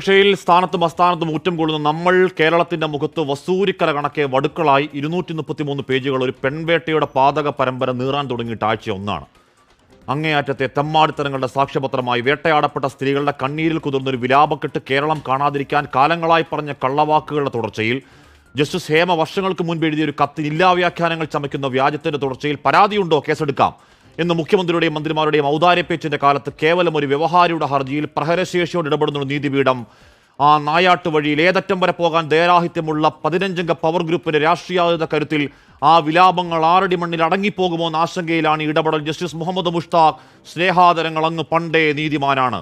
പ്രതിപക്ഷയിൽ സ്ഥാനത്തും അസ്ഥാനത്തും ഊറ്റം കൊള്ളുന്ന നമ്മൾ കേരളത്തിന്റെ മുഖത്ത് വസൂരിക്കര കണക്കെ വടുക്കളായി 233 പേജുകൾ ഒരു പെൺവേട്ടയുടെ പാതക പരമ്പര നീറാൻ തുടങ്ങിയിട്ട് ആഴ്ച ഒന്നാണ്. അങ്ങേയറ്റത്തെ തെമ്മാടിത്തരങ്ങളുടെ സാക്ഷ്യപത്രമായി വേട്ടയാടപ്പെട്ട സ്ത്രീകളുടെ കണ്ണീരിൽ കുതിർന്നൊരു വിലാപക്കെട്ട് കേരളം കാണാതിരിക്കാൻ കാലങ്ങളായി പറഞ്ഞ കള്ളവാക്കുകളുടെ തുടർച്ചയിൽ ജസ്റ്റിസ് ഹേമ വർഷങ്ങൾക്ക് മുൻപ് എഴുതിയ ഒരു കത്തിൽ ഇല്ലാവ്യാഖ്യാനങ്ങൾ ചമയ്ക്കുന്ന വ്യാജത്തിന്റെ തുടർച്ചയിൽ പരാതിയുണ്ടോ, കേസെടുക്കാം എന്ന് മുഖ്യമന്ത്രിയുടെയും മന്ത്രിമാരുടെയും ഔദാര്യപ്പേച്ചിന്റെ കാലത്ത് കേവലം ഒരു വ്യവഹാരിയുടെ ഹർജിയിൽ പ്രഹരശേഷിയോട് ഇടപെടുന്ന നീതിപീഠം ആ നായാട്ട് വഴിയിൽ ഏതറ്റം വരെ പോകാൻ ദയരാഹിത്യമുള്ള 15-അംഗ പവർ ഗ്രൂപ്പിന്റെ രാഷ്ട്രീയാതീത കരുത്തിൽ ആ വിലാപങ്ങൾ ആറടി മണ്ണിൽ അടങ്ങിപ്പോകുമോ എന്ന ആശങ്കയിലാണ് ഇടപെടൽ. ജസ്റ്റിസ് മുഹമ്മദ് മുഷ്താഖ് സ്നേഹാദരങ്ങൾ അങ്ങ് പണ്ടേ നീതിമാനാണ്.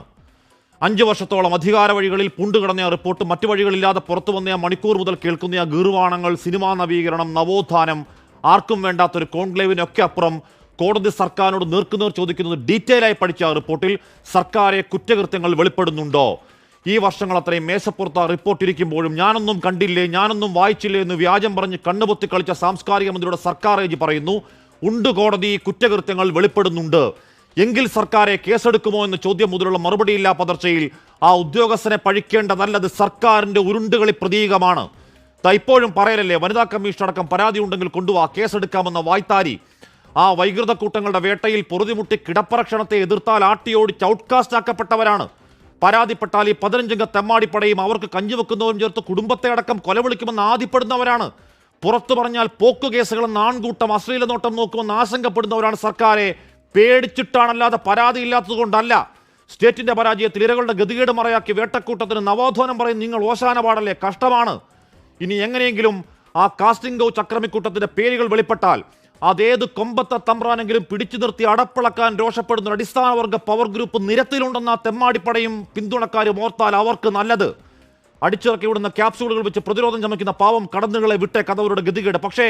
5 വർഷത്തോളം അധികാര വഴികളിൽ പുണ്ടുകിടന്ന റിപ്പോർട്ട്, മറ്റു വഴികളില്ലാതെ പുറത്തു വന്ന മണിക്കൂർ മുതൽ കേൾക്കുന്ന ഗീർവാണങ്ങൾ, സിനിമാ നവീകരണം, നവോത്ഥാനം, ആർക്കും വേണ്ടാത്തൊരു കോൺക്ലേവിനൊക്കെ അപ്പുറം കോടതി സർക്കാരിനോട് നേർക്കുനേർ ചോദിക്കുന്നത് ഡീറ്റെയിൽ ആയി പഠിച്ച റിപ്പോർട്ടിൽ സർക്കാരെ കുറ്റകൃത്യങ്ങൾ വെളിപ്പെടുന്നുണ്ടോ? ഈ വർഷങ്ങൾ അത്രയും മേശപ്പുറത്ത് റിപ്പോർട്ട് ഇരിക്കുമ്പോഴും ഞാനൊന്നും കണ്ടില്ലേ, ഞാനൊന്നും വായിച്ചില്ലേ എന്ന് വ്യാജം പറഞ്ഞ് കണ്ണുപൊത്തി കളിച്ച സാംസ്കാരിക മന്ത്രിയുടെ സർക്കാർ ഏജ് പറയുന്നു ഉണ്ട്, കോടതി കുറ്റകൃത്യങ്ങൾ വെളിപ്പെടുന്നുണ്ട്. എങ്കിൽ സർക്കാരെ കേസെടുക്കുമോ എന്ന ചോദ്യം മുതലുള്ള മറുപടിയില്ലാ പതർച്ചയിൽ ആ ഉദ്യോഗസ്ഥനെ പഴിക്കേണ്ടതല്ലത് സർക്കാരിന്റെ ഉരുണ്ടുകളി പ്രതീകമാണ്. ഇപ്പോഴും പറയലല്ലേ, വനിതാ കമ്മീഷൻ അടക്കം പരാതി ഉണ്ടെങ്കിൽ കൊണ്ടുവാ, കേസെടുക്കാമെന്ന വായ്ത്താരി. ആ വൈകൃത കൂട്ടങ്ങളുടെ വേട്ടയിൽ പൊറുതിമുട്ടി കിടപ്പറക്ഷണത്തെ എതിർത്താൽ ആട്ടിയോടിച്ച് ഔട്ട്കാസ്റ്റ് ആക്കപ്പെട്ടവരാണ്. പരാതിപ്പെട്ടാൽ ഈ 15-അംഗ തെമ്മാടിപ്പടയും അവർക്ക് കഞ്ഞിവെക്കുന്നവരും ചേർത്ത് കുടുംബത്തെ അടക്കം കൊലവിളിക്കുമെന്ന് ആദിപ്പെടുന്നവരാണ്. പുറത്തു പറഞ്ഞാൽ പോക്കു കേസുകളെന്ന് ആൺകൂട്ടം അശ്ലീല നോട്ടം നോക്കുമെന്ന് ആശങ്കപ്പെടുന്നവരാണ്. സർക്കാരെ പേടിച്ചിട്ടാണല്ലാതെ പരാതിയില്ലാത്തത് കൊണ്ടല്ല. സ്റ്റേറ്റിന്റെ പരാജയത്തിൽ ഇരകളുടെ ഗതികേട് മറയാക്കി വേട്ടക്കൂട്ടത്തിന് നവോത്ഥാനം പറയും നിങ്ങൾ ഓശാന പാടല്ലേ, കഷ്ടമാണ്. ഇനി എങ്ങനെയെങ്കിലും ആ കാസ്റ്റിംഗ് കൗച്ച് അക്രമിക്കൂട്ടത്തിന്റെ പേരുകൾ വെളിപ്പെട്ടാൽ അതേത് കൊമ്പത്തെ തമ്പ്രാനെങ്കിലും പിടിച്ചു നിർത്തി അടപ്പിളക്കാൻ രോഷപ്പെടുന്ന അടിസ്ഥാനവർഗ പവർ ഗ്രൂപ്പ് നിരത്തിലുണ്ടെന്ന തെമ്മാടിപ്പടയും പിന്തുണക്കാരും ഓർത്താൽ അവർക്ക് നല്ലത്. അടിച്ചിറക്കി വിടുന്ന ക്യാപ്സ്യൂളുകൾ വെച്ച് പ്രതിരോധം ചമയ്ക്കുന്ന പാവം കടന്നുകളെ വിട്ടേക്കഥവരുടെ ഗതികേട്. പക്ഷേ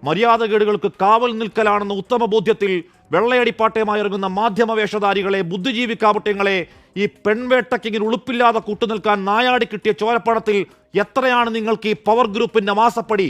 മര്യാദകേടുകൾക്ക് കാവൽ നിൽക്കലാണെന്ന ഉത്തമ ബോധ്യത്തിൽ വെള്ളയടിപ്പാട്ടയുമായി ഇറങ്ങുന്ന മാധ്യമ വേഷധാരികളെ, ബുദ്ധിജീവി കാപട്യങ്ങളെ, ഈ പെൺവേട്ടക്കിങ്ങിന് ഉളുപ്പില്ലാതെ കൂട്ടുനിൽക്കാൻ നായാടി കിട്ടിയ ചോരപ്പണത്തിൽ എത്രയാണ് നിങ്ങൾക്ക് ഈ പവർ ഗ്രൂപ്പിന്റെ മാസപ്പടി?